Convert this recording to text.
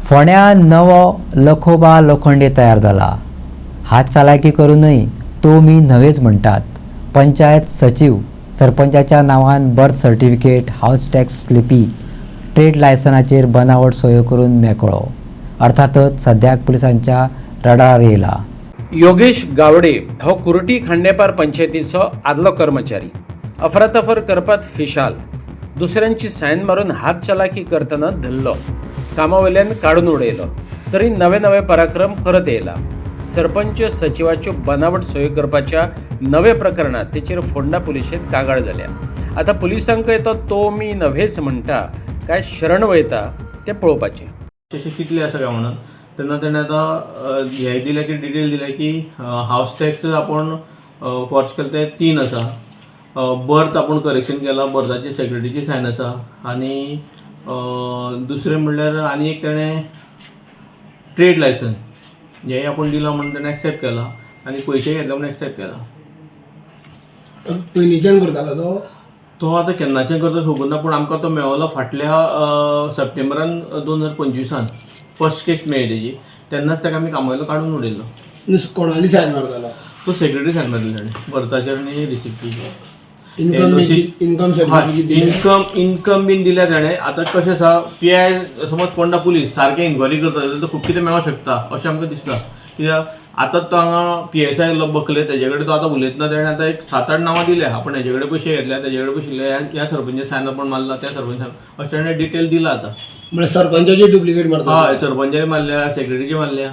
फोंड्या नवो लखोबा लोखंडे तयार जाला. हात चालाकी करूनय तो मी नवेच म्हणटात. पंचायत सचिव सरपंचाच्या नांवान बर्थ सर्टिफिकेट, हाऊस टॅक्स स्लिपी, ट्रेड लायसनाचेर बनावट सयो करून मेकळो. अर्थातच सद्याक पुलिसांच्या रडार येयला. योगेश गावडे हो कुर्टी खांडेपार पंचायतीचो आदलो कर्मचारी. अफरातफर करपात फिशाल. दुसऱ्यांची सायन मारून हात चलाकी करतना धरलो. कामावयल्यान काडून उडयलो. तरी नवे नवे पराक्रम करत येयला. सरपंच सचिवाच्यो बनावट सयो करपाच्या नवे प्रकरणात तेचेर फोंडा पुलिशेंत कागाळ जाल्या. आता पुलिसांकय तो मी नवेच म्हणटा काय शरण वयता ते पळोवपाचें. अशें कितले आसा काय म्हणून तेन्ना ताणें आतां हे दिलें की डिटेल दिलें की हाऊस टॅक्स आपण फॉर्स केले ते 3 आसा. बर्थ आपण करेक्शन केला, बर्थाची सेक्रेटरीची सायन आसा. आनी दुसरें म्हणल्यार आनी एक ताणें ट्रेड लायसन्स हें आपण दिलां म्हणून ताणें एक्सेप्ट केला. आनी पयशे घेतले म्हणून एक्सेप्ट केला. पयलींच्यान करतालो तो आतां केन्नाच्यान करता खबर ना, पूण आमकां तो मेळलो फाटल्या सप्टेंबरान 2025 फर्स्ट केस मेळ्ळी तेजी. तेन्नाच ताका आमी कामावयलो काडून उडयलो. कोणाली सायन मारतालो? तो सेक्रेटरी सायन मारली ताणें बर्थाचेर आनी रिसिप्टीचेर. इन्कम बीन दिल्या ताणें. आतां कशें आसा, PI समज कोणा पुलीस सारकें इन्क्वायरी करता जाल्यार खूब कितें मेळोंक शकता अशें आमकां दिसता. कित्याक आतां तो हांगा PSI बकले तेजे कडेन तो आतां उलयतना ताणें आतां एक 7-8 नांवां दिल्या. आपण हेजे कडेन पयशे घेतल्या, तेजे कडेन पयशे दिले, ह्या सरपंचाचे सायन आपण मारला, त्या सरपंचान अशें ताणें डिटेल दिला. आतां म्हणजे सरपंचाची डुप्लिकेट मारता? हय, सरपंचाचे मारल्या, सेक्रेटरीचे मारल्या.